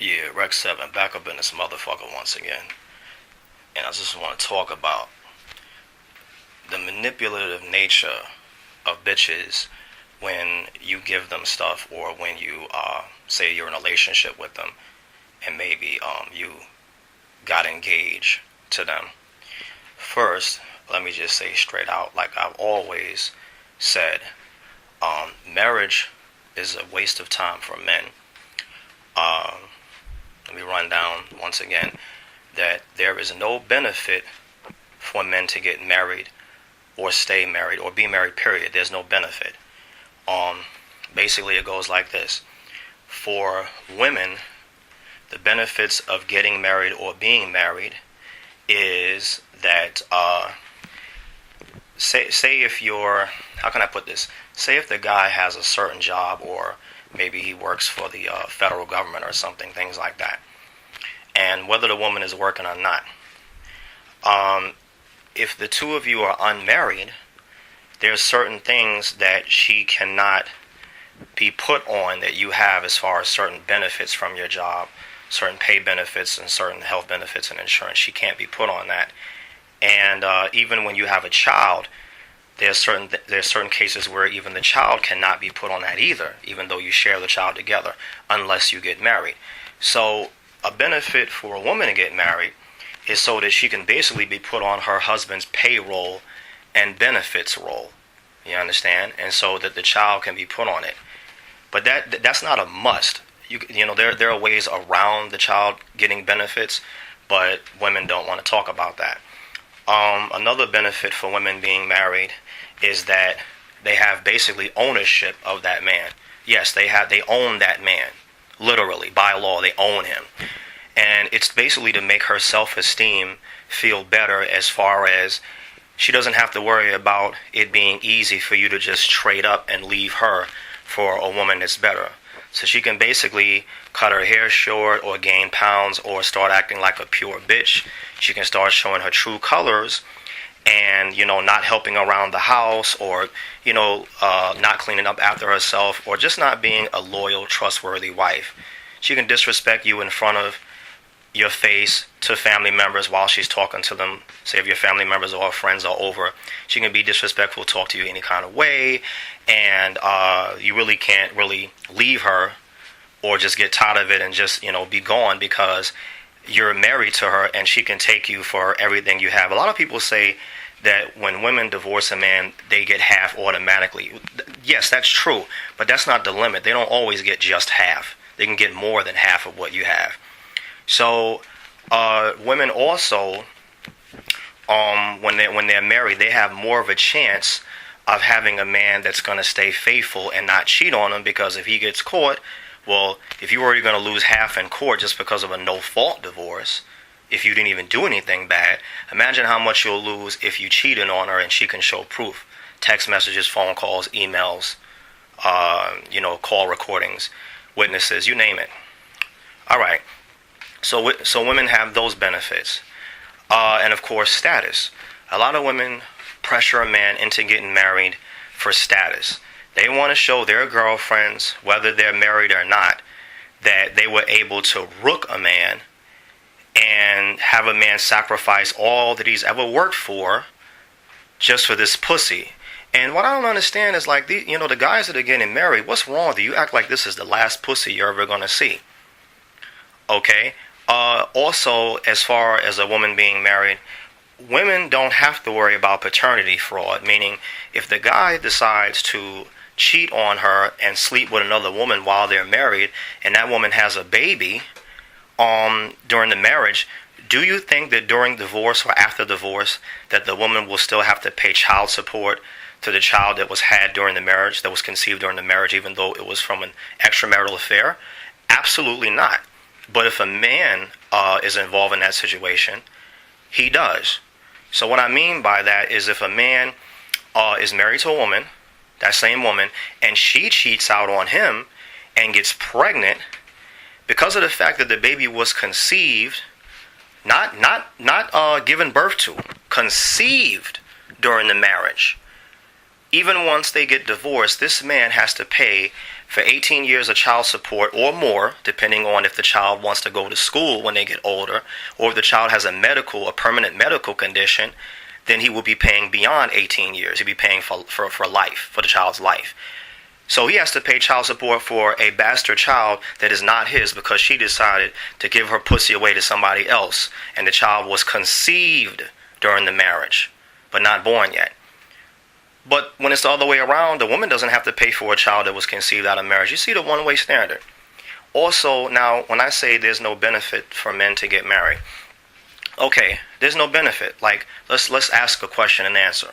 Yeah, Rex 7, back up in this motherfucker once again. And I just want to talk about the manipulative nature of bitches when you give them stuff or when you say you're in a relationship with them and maybe you got engaged to them. First, let me just say straight out, like I've always said, marriage is a waste of time for men. Um, Let me run down once again that there is no benefit for men to get married or stay married or be married, period. There's no benefit. Um, Basically, it goes like this. For women, the benefits of getting married or being married is that, say if you're, how can I put this? Say if the guy has a certain job or maybe he works for the federal government or something, things like that. And whether the woman is working or not, if the two of you are unmarried, there's certain things that she cannot be put on that you have as far as certain benefits from your job, certain pay benefits and certain health benefits and insurance. She can't be put on that. And even when you have a child, there's certain cases where even the child cannot be put on that either, even though you share the child together, unless you get married. So a benefit for a woman to get married is so that she can basically be put on her husband's payroll and benefits roll. You understand? And so that the child can be put on it. But that's not a must. You know there are ways around the child getting benefits, but women don't want to talk about that. Another benefit for women being married is that they have basically ownership of that man. Yes, they own that man. Literally, by law, they own him. And it's basically to make her self-esteem feel better as far as she doesn't have to worry about it being easy for you to just trade up and leave her for a woman that's better. So she can basically cut her hair short or gain pounds or start acting like a pure bitch. She can start showing her true colors and, not helping around the house or, not cleaning up after herself or just not being a loyal, trustworthy wife. She can disrespect you in front of your face to family members while she's talking to them. Say if your family members or friends are over, she can be disrespectful, talk to you any kind of way, and you really can't really leave her or just get tired of it and just, be gone because you're married to her and she can take you for everything you have. A lot of people say that when women divorce a man, they get half automatically. Yes, that's true, but that's not the limit. They don't always get just half. They can get more than half of what you have. So women also, when they're married, they have more of a chance of having a man that's going to stay faithful and not cheat on them, because if he gets caught, well, if you're already going to lose half in court just because of a no-fault divorce, if you didn't even do anything bad, imagine how much you'll lose if you cheated on her and she can show proof. Text messages, phone calls, emails, call recordings, witnesses, you name it. All right. So women have those benefits. And of course, status. A lot of women pressure a man into getting married for status. They want to show their girlfriends, whether they're married or not, that they were able to rook a man and have a man sacrifice all that he's ever worked for just for this pussy. And what I don't understand is like, the guys that are getting married, what's wrong with you? You act like this is the last pussy you're ever going to see. Okay? Also, as far as a woman being married, women don't have to worry about paternity fraud, meaning if the guy decides to cheat on her and sleep with another woman while they're married and that woman has a baby during the marriage, do you think that during divorce or after divorce that the woman will still have to pay child support to the child that was had during the marriage, that was conceived during the marriage, even though it was from an extramarital affair? Absolutely not. But if a man is involved in that situation, he does. So what I mean by that is if a man is married to a woman, that same woman, and she cheats out on him and gets pregnant because of the fact that the baby was conceived, not given birth to, conceived during the marriage. Even once they get divorced, this man has to pay for 18 years of child support or more, depending on if the child wants to go to school when they get older, or if the child has a permanent medical condition, then he will be paying beyond 18 years. He'll be paying for life, for the child's life. So he has to pay child support for a bastard child that is not his because she decided to give her pussy away to somebody else, and the child was conceived during the marriage, but not born yet. But when it's the other way around, the woman doesn't have to pay for a child that was conceived out of marriage. You see the one-way standard. Also, now, when I say there's no benefit for men to get married, okay, there's no benefit. Like, let's ask a question and answer.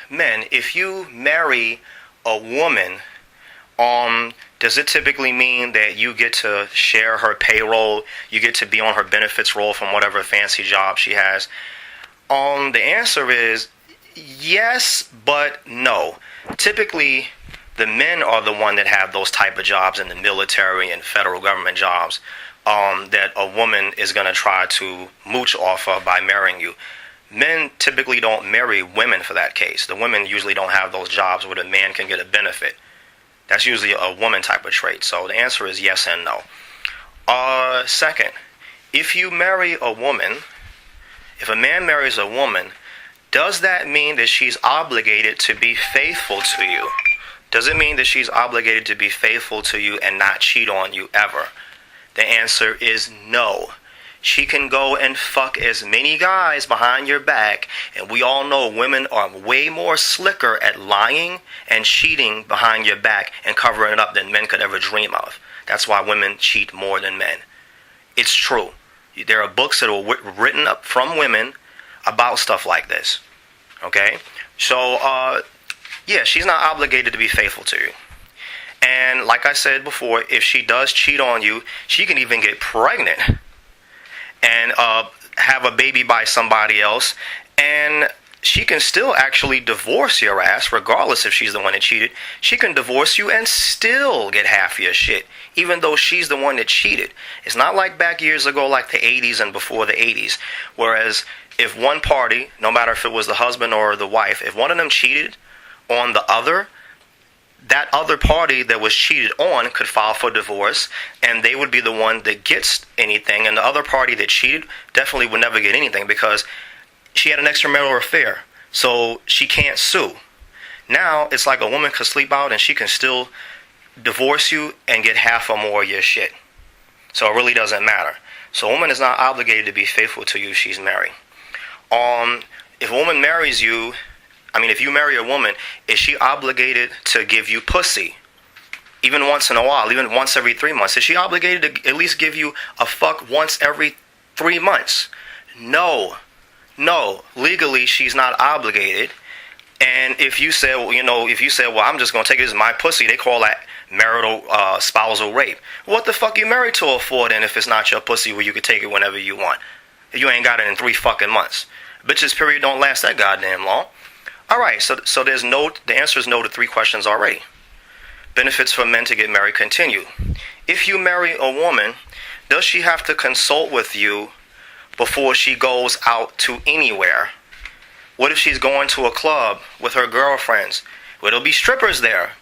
Men, if you marry a woman, does it typically mean that you get to share her payroll? You get to be on her benefits roll from whatever fancy job she has? The answer is yes, but no. Typically, the men are the one that have those type of jobs in the military and federal government jobs that a woman is going to try to mooch off of by marrying you. Men typically don't marry women for that case. The women usually don't have those jobs where the man can get a benefit. That's usually a woman type of trait. So the answer is yes and no. Second, if you marry a woman, if a man marries a woman, does that mean that she's obligated to be faithful to you? Does it mean that she's obligated to be faithful to you and not cheat on you ever? The answer is no. She can go and fuck as many guys behind your back, and we all know women are way more slicker at lying and cheating behind your back and covering it up than men could ever dream of. That's why women cheat more than men. It's true. There are books that are written up from women about stuff like this. Okay? So, yeah, she's not obligated to be faithful to you. And like I said before, if she does cheat on you, she can even get pregnant and have a baby by somebody else, and she can still actually divorce your ass, regardless if she's the one that cheated. She can divorce you and still get half your shit, even though she's the one that cheated. It's not like back years ago, like the 80s and before the 80s, whereas if one party, no matter if it was the husband or the wife, if one of them cheated on the other, that other party that was cheated on could file for divorce, and they would be the one that gets anything, and the other party that cheated definitely would never get anything because she had an extramarital affair, so she can't sue. Now it's like a woman could sleep out and she can still divorce you and get half or more of your shit. So it really doesn't matter. So a woman is not obligated to be faithful to you if she's married. If a woman marries you, if you marry a woman, is she obligated to give you pussy? Even once in a while, even once every 3 months. Is she obligated to at least give you a fuck once every 3 months? No. Legally, she's not obligated. And if you say, well, I'm just going to take it as my pussy, they call that marital spousal rape. What the fuck you married to her for then if it's not your pussy where you can take it whenever you want? You ain't got it in 3 fucking months. Bitch's period don't last that goddamn long. Alright, so the answer is no to 3 questions already. Benefits for men to get married continue. If you marry a woman, does she have to consult with you before she goes out to anywhere? What if she's going to a club with her girlfriends? Will there be strippers there?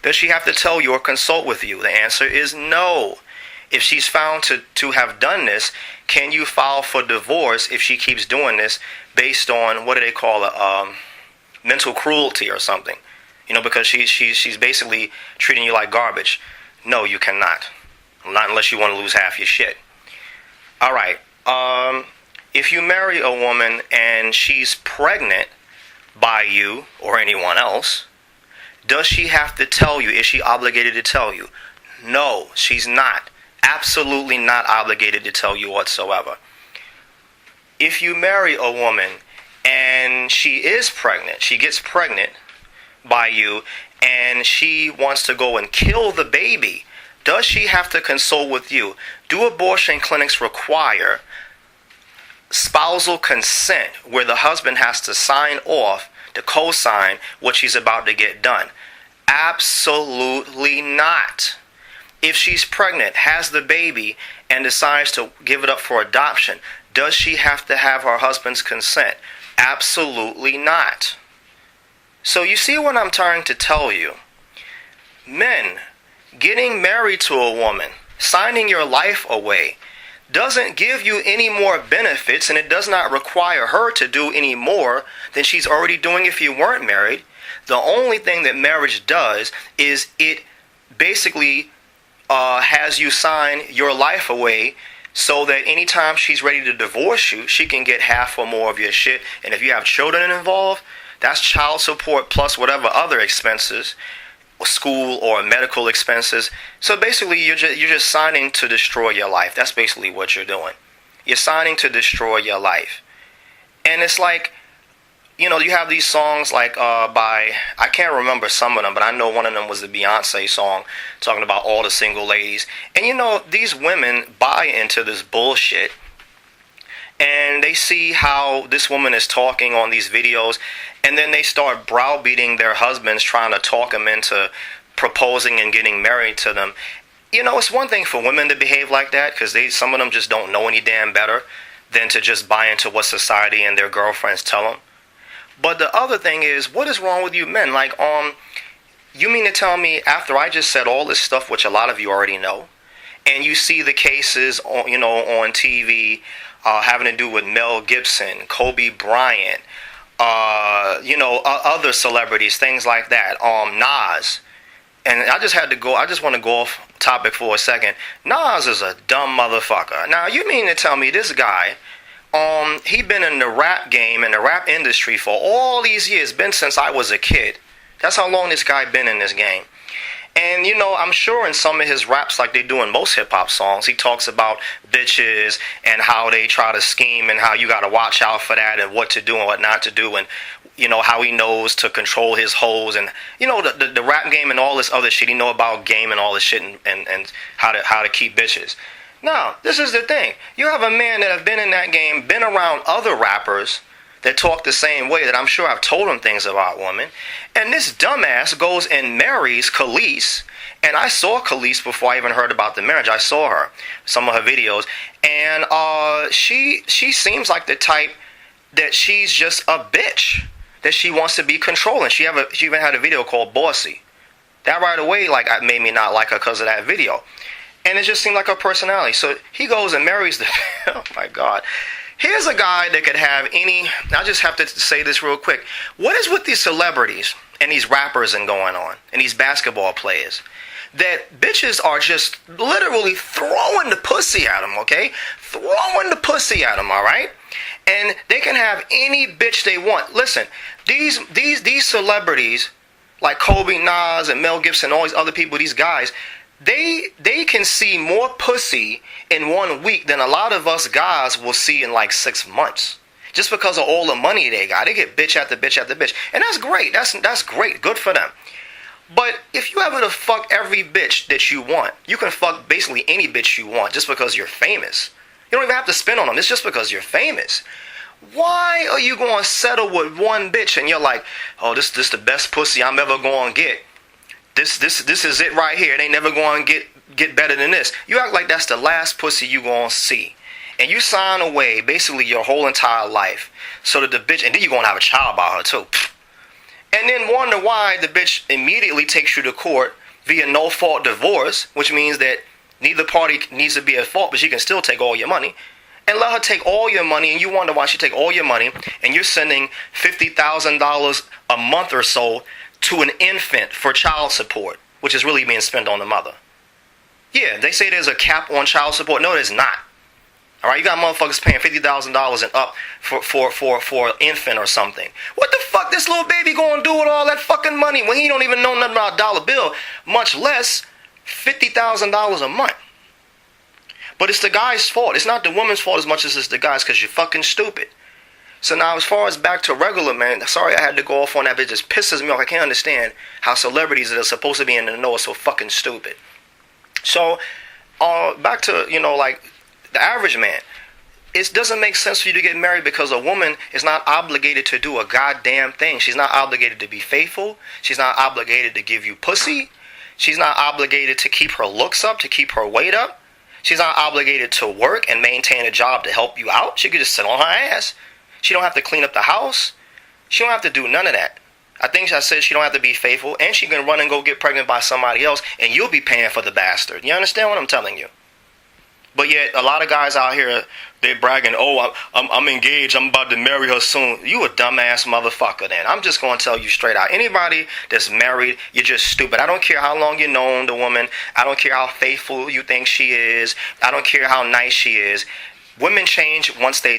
Does she have to tell you or consult with you? The answer is no. If she's found to have done this, can you file for divorce if she keeps doing this based on, what do they call it, mental cruelty or something? Because she's basically treating you like garbage. No, you cannot. Not unless you want to lose half your shit. Alright, if you marry a woman and she's pregnant by you or anyone else, does she have to tell you? Is she obligated to tell you? No, she's not. Absolutely not obligated to tell you whatsoever. If you marry a woman and she is pregnant, she gets pregnant by you, and she wants to go and kill the baby, does she have to consult with you? Do abortion clinics require spousal consent where the husband has to sign off, to co-sign what she's about to get done? Absolutely not. If she's pregnant, has the baby, and decides to give it up for adoption, does she have to have her husband's consent? Absolutely not. So you see what I'm trying to tell you. Men, getting married to a woman, signing your life away, doesn't give you any more benefits, and it does not require her to do any more than she's already doing if you weren't married. The only thing that marriage does is it basically has you sign your life away so that anytime she's ready to divorce you, she can get half or more of your shit. And if you have children involved, that's child support plus whatever other expenses, school or medical expenses. So basically, you're just signing to destroy your life. That's basically what you're doing. You're signing to destroy your life. And it's like, you know, you have these songs like by, I can't remember some of them, but I know one of them was the Beyonce song talking about all the single ladies. And you know, these women buy into this bullshit, and they see how this woman is talking on these videos, and then they start browbeating their husbands, trying to talk them into proposing and getting married to them. You know, it's one thing for women to behave like that, because some of them just don't know any damn better than to just buy into what society and their girlfriends tell them. But the other thing is, what is wrong with you men? Like, you mean to tell me after I just said all this stuff, which a lot of you already know, and you see the cases on, you know, on TV having to do with Mel Gibson, Kobe Bryant, you know, other celebrities, things like that, Nas. And I just want to go off topic for a second. Nas is a dumb motherfucker. Now, you mean to tell me this guy, he been in the rap game, in the rap industry for all these years, been since I was a kid. That's how long this guy been in this game. And, you know, I'm sure in some of his raps, like they do in most hip-hop songs, he talks about bitches and how they try to scheme and how you got to watch out for that and what to do and what not to do, and, you know, how he knows to control his hoes and, you know, the rap game and all this other shit. He know about game and all this shit and how to keep bitches. Now, this is the thing. You have a man that have been in that game, been around other rappers that talk the same way, that I'm sure I've told him things about women. And this dumbass goes and marries Khalees. And I saw Khalees before I even heard about the marriage. I saw her, some of her videos. And she seems like the type that she's just a bitch, that she wants to be controlling. She even had a video called Bossy. That right away made me not like her because of that video. And it just seemed like her personality. So he goes and marries the... Oh, my God. Here's a guy that could have any... I just have to say this real quick. What is with these celebrities and these rappers and going on, and these basketball players, that bitches are just literally throwing the pussy at them, okay? Throwing the pussy at them, all right? And they can have any bitch they want. Listen, these celebrities, like Kobe, Nas, and Mel Gibson, all these other people, these guys... They can see more pussy in 1 week than a lot of us guys will see in like 6 months. Just because of all the money they got. They get bitch after bitch after bitch. And that's great. That's great. Good for them. But if you ever to fuck every bitch that you want, you can fuck basically any bitch you want just because you're famous. You don't even have to spend on them. It's just because you're famous. Why are you going to settle with one bitch and you're like, oh, this the best pussy I'm ever going to get? This is it right here. It ain't never going to get better than this. You act like that's the last pussy you going to see. And you sign away basically your whole entire life so that the bitch, and then you're going to have a child by her too. And then wonder why the bitch immediately takes you to court via no-fault divorce, which means that neither party needs to be at fault, but she can still take all your money. And let her take all your money, and you wonder why she take all your money, and you're sending $50,000 a month or so to an infant for child support, which is really being spent on the mother. Yeah, they say there's a cap on child support. No, there's not. All right, you got motherfuckers paying $50,000 and up for an infant or something. What the fuck this little baby gonna do with all that fucking money when he don't even know nothing about a dollar bill, much less $50,000 a month? But it's the guy's fault. It's not the woman's fault as much as it's the guy's, because you're fucking stupid. So now, as far as back to regular men, sorry I had to go off on that, but it just pisses me off. I can't understand how celebrities that are supposed to be in the know are so fucking stupid. So, back to, you know, like, the average man. It doesn't make sense for you to get married because a woman is not obligated to do a goddamn thing. She's not obligated to be faithful. She's not obligated to give you pussy. She's not obligated to keep her looks up, to keep her weight up. She's not obligated to work and maintain a job to help you out. She could just sit on her ass. She don't have to clean up the house. She don't have to do none of that. I think I said she don't have to be faithful, and she can run and go get pregnant by somebody else, and you'll be paying for the bastard. You understand what I'm telling you? But yet, a lot of guys out here, they're bragging, oh, I'm engaged, I'm about to marry her soon. You a dumbass motherfucker then. I'm just going to tell you straight out. Anybody that's married, you're just stupid. I don't care how long you've known the woman. I don't care how faithful you think she is. I don't care how nice she is. Women change once they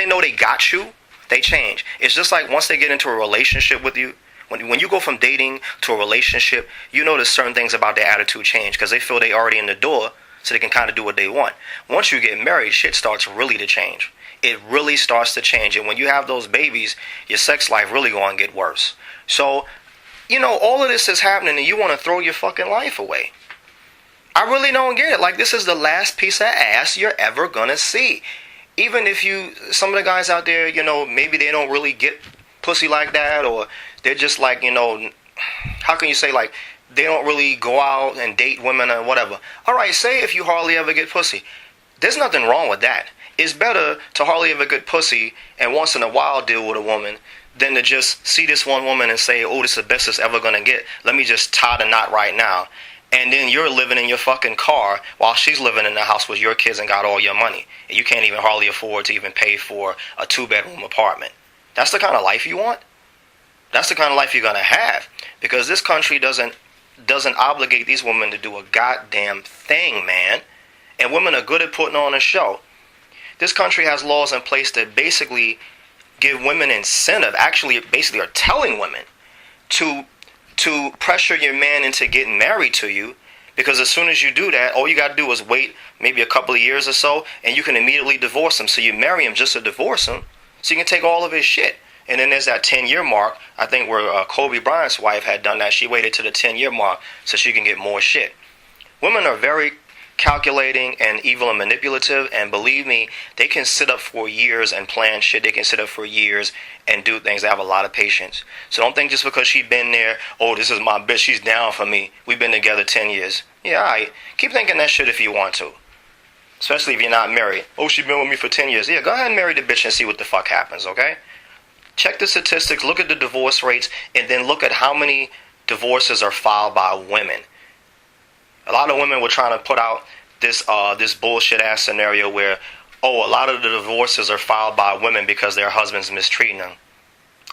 know they got you, they change. It's just like once they get into a relationship with you, when you go from dating to a relationship, you notice certain things about their attitude change because they feel they already in the door, so they can kind of do what they want. Once you get married, shit starts really to change. It really starts to change. And when you have those babies, your sex life really going to get worse. So, all of this is happening and you want to throw your fucking life away. I really don't get it. Like, this is the last piece of ass you're ever going to see. Even if some of the guys out there, maybe they don't really get pussy like that, or they're just like, how can you say, like, they don't really go out and date women or whatever. All right, say if you hardly ever get pussy. There's nothing wrong with that. It's better to hardly ever get pussy and once in a while deal with a woman than to just see this one woman and say, oh, this is the best it's ever going to get. Let me just tie the knot right now. And then you're living in your fucking car while she's living in the house with your kids and got all your money. And you can't even hardly afford to even pay for a 2-bedroom apartment. That's the kind of life you want? That's the kind of life you're going to have. Because this country doesn't obligate these women to do a goddamn thing, man. And women are good at putting on a show. This country has laws in place that basically give women incentive, actually basically are telling women to pressure your man into getting married to you, because as soon as you do that, all you got to do is wait maybe a couple of years or so, and you can immediately divorce him. So you marry him just to divorce him, so you can take all of his shit. And then there's that 10-year mark, I think, where Kobe Bryant's wife had done that. She waited to the 10-year mark so she can get more shit. Women are very calculating and evil and manipulative, and believe me, they can sit up for years and plan shit. They can sit up for years and do things. They have a lot of patience. So don't think just because she's been there, oh, this is my bitch, she's down for me. We've been together 10 years. Yeah, all right. Keep thinking that shit if you want to. Especially if you're not married. Oh, she's been with me for 10 years. Yeah, go ahead and marry the bitch and see what the fuck happens, okay? Check the statistics, look at the divorce rates, and then look at how many divorces are filed by women. A lot of women were trying to put out this bullshit ass scenario where, oh, a lot of the divorces are filed by women because their husbands mistreating them.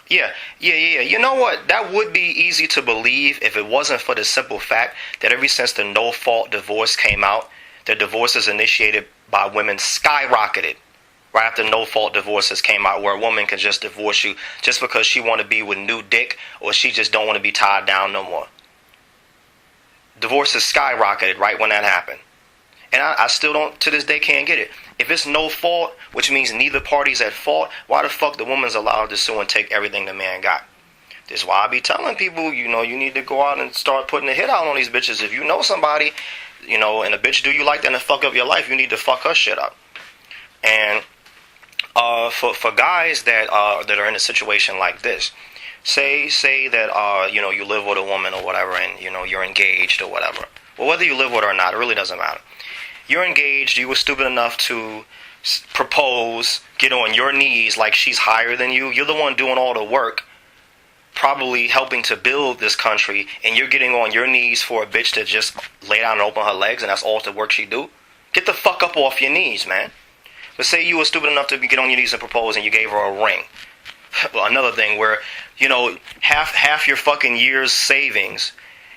Yeah. You know what? That would be easy to believe if it wasn't for the simple fact that ever since the no-fault divorce came out, the divorces initiated by women skyrocketed. Right after no-fault divorces came out, where a woman can just divorce you just because she want to be with new dick, or she just don't want to be tied down no more. Divorces skyrocketed right when that happened. And I still don't, to this day, can't get it. If it's no fault, which means neither party's at fault, why the fuck the woman's allowed to sue and take everything the man got? This is why I be telling people, you need to go out and start putting a hit out on these bitches. If you know somebody, and a bitch do you like that and fuck up your life, you need to fuck her shit up. And for guys that are in a situation like this, say that you live with a woman or whatever, and you're engaged or whatever. Well, whether you live with her or not, it really doesn't matter. You're engaged. You were stupid enough to propose, get on your knees like she's higher than you. You're the one doing all the work, probably helping to build this country, and you're getting on your knees for a bitch to just lay down and open her legs, and that's all the work she do. Get the fuck up off your knees, man. But say you were stupid enough to get on your knees and propose, and you gave her a ring. Well, another thing where, half your fucking year's savings,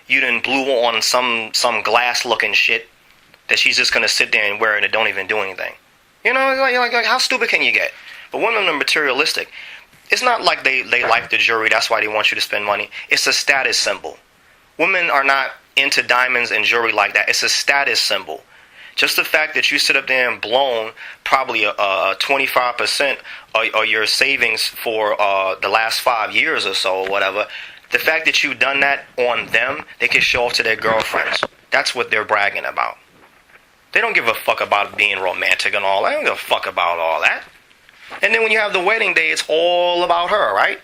you done blew on some glass-looking shit that she's just going to sit there and wear and it don't even do anything. Like, how stupid can you get? But women are materialistic. It's not like they like the jewelry, that's why they want you to spend money. It's a status symbol. Women are not into diamonds and jewelry like that. It's a status symbol. Just the fact that you sit up there and blown probably 25% of your savings for the last 5 years or so or whatever, the fact that you've done that on them, they can show off to their girlfriends. That's what they're bragging about. They don't give a fuck about being romantic and all that. They don't give a fuck about all that. And then when you have the wedding day, it's all about her, right?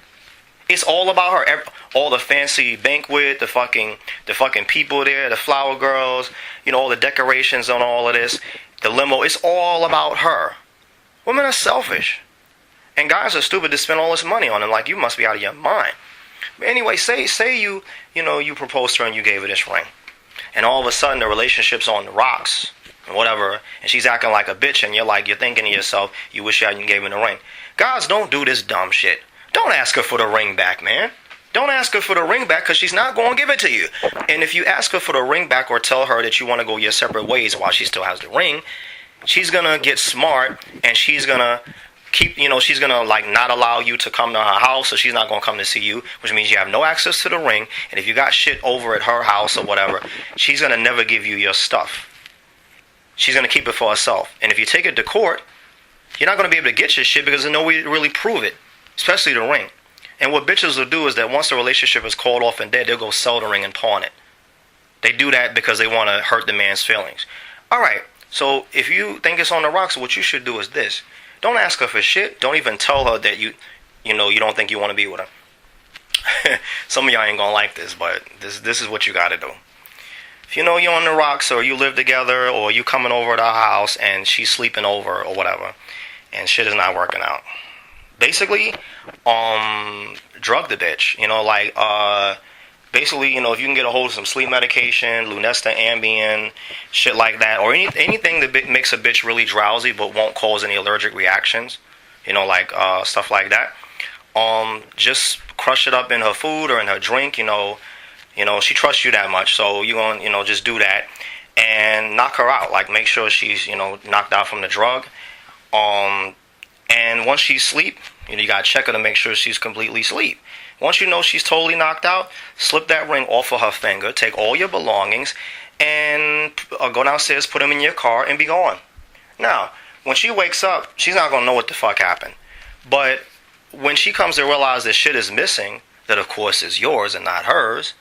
It's all about her. All the fancy banquet, the fucking people there, the flower girls, all the decorations on all of this, the limo. It's all about her. Women are selfish. And guys are stupid to spend all this money on them. Like, you must be out of your mind. But anyway, say you proposed to her and you gave her this ring, and all of a sudden the relationship's on the rocks and whatever, and she's acting like a bitch, and you're thinking to yourself, you wish you hadn't gave her the ring. Guys, don't do this dumb shit. Don't ask her for the ring back, man. Don't ask her for the ring back, because she's not going to give it to you. And if you ask her for the ring back or tell her that you want to go your separate ways while she still has the ring, she's going to get smart, and she's going to she's going to like not allow you to come to her house, so she's not going to come to see you, which means you have no access to the ring. And if you got shit over at her house or whatever, she's going to never give you your stuff. She's going to keep it for herself. And if you take it to court, you're not going to be able to get your shit because there's no way to really prove it, especially the ring. And what bitches will do is that once the relationship is called off and dead, they'll go sell the ring and pawn it. They do that because they want to hurt the man's feelings. All right, so if you think it's on the rocks, what you should do is this. Don't ask her for shit. Don't even tell her that you don't think you want to be with her. Some of y'all ain't going to like this, but this is what you got to do. If you know you're on the rocks, or you live together, or you coming over to her house and she's sleeping over or whatever, and shit is not working out, basically, drug the bitch. Basically, if you can get a hold of some sleep medication, Lunesta, Ambien, shit like that, or anything that makes a bitch really drowsy but won't cause any allergic reactions, stuff like that. Just crush it up in her food or in her drink. She trusts you that much, so you gonna just do that and knock her out. Like, make sure she's knocked out from the drug. And once she's asleep, you gotta check her to make sure she's completely asleep. Once you know she's totally knocked out, slip that ring off of her finger, take all your belongings, and go downstairs, put them in your car, and be gone. Now, when she wakes up, she's not gonna know what the fuck happened. But when she comes to realize that shit is missing, that of course is yours and not hers,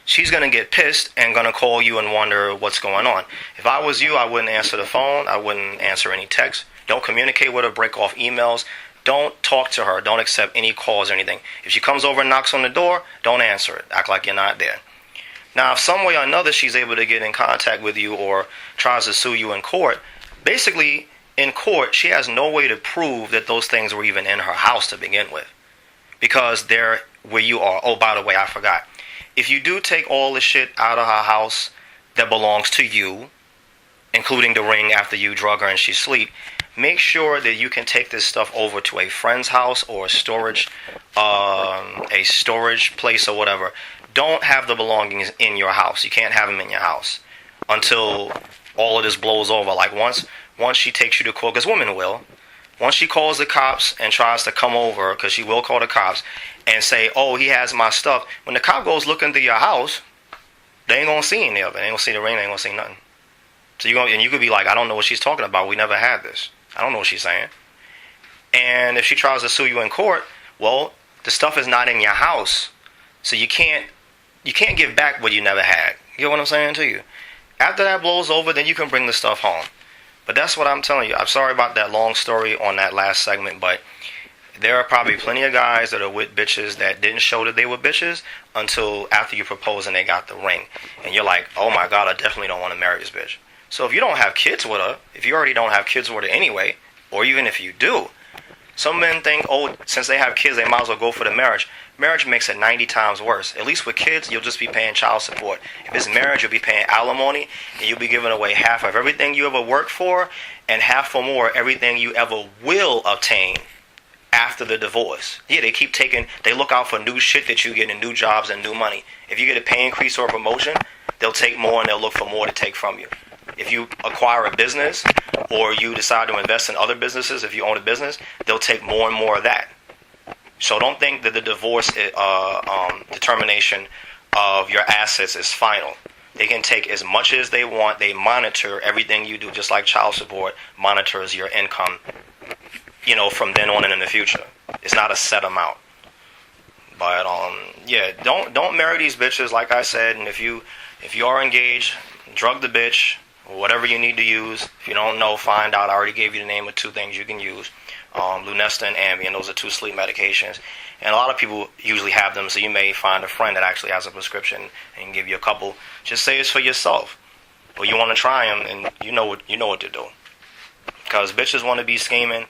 she's gonna get pissed and gonna call you and wonder what's going on. If I was you, I wouldn't answer the phone. I wouldn't answer any texts. Don't communicate with her. Break off emails. Don't talk to her. Don't accept any calls or anything. If she comes over and knocks on the door, don't answer it. Act like you're not there. Now, if some way or another she's able to get in contact with you or tries to sue you in court, basically in court she has no way to prove that those things were even in her house to begin with, because they're where you are. Oh, by the way, I forgot. If you do take all the shit out of her house that belongs to you, including the ring after you drug her and she's asleep, make sure that you can take this stuff over to a friend's house or a storage place or whatever. Don't have the belongings in your house. You can't have them in your house until all of this blows over. Like once she takes you to court, because women will. Once she calls the cops and tries to come over, because she will call the cops and say, oh, he has my stuff. When the cop goes looking through your house, they ain't going to see any of it. They ain't going to see the ring. They ain't going to see nothing. So you could be like, I don't know what she's talking about. We never had this. I don't know what she's saying. And if she tries to sue you in court, well, the stuff is not in your house. So you can't give back what you never had. You know what I'm saying to you? After that blows over, then you can bring the stuff home. But that's what I'm telling you. I'm sorry about that long story on that last segment, but there are probably plenty of guys that are with bitches that didn't show that they were bitches until after you propose and they got the ring. And you're like, oh my God, I definitely don't want to marry this bitch. So if you don't have kids with her, if you already don't have kids with her anyway, or even if you do, some men think, oh, since they have kids, they might as well go for the marriage. Marriage makes it 90 times worse. At least with kids, you'll just be paying child support. If it's marriage, you'll be paying alimony, and you'll be giving away half of everything you ever worked for, and half or more everything you ever will obtain after the divorce. Yeah, they look out for new shit that you get and new jobs and new money. If you get a pay increase or a promotion, they'll take more and they'll look for more to take from you. If you acquire a business or you decide to invest in other businesses, if you own a business, they'll take more and more of that. So don't think that the divorce determination of your assets is final. They can take as much as they want. They monitor everything you do, just like child support monitors your income, from then on and in the future. It's not a set amount. But don't marry these bitches, like I said. And if you are engaged, drug the bitch. Whatever you need to use. If you don't know, find out. I already gave you the name of 2 things you can use. Lunesta and Ambien. Those are 2 sleep medications. And a lot of people usually have them, so you may find a friend that actually has a prescription and can give you a couple. Just say it's for yourself. Or you want to try them, and you know what to do. Because bitches want to be scheming.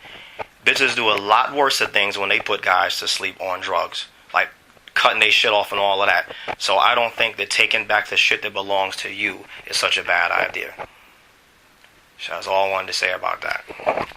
Bitches do a lot worse of things when they put guys to sleep on drugs. Like, cutting their shit off and all of that. So I don't think that taking back the shit that belongs to you is such a bad idea. So that's all I wanted to say about that.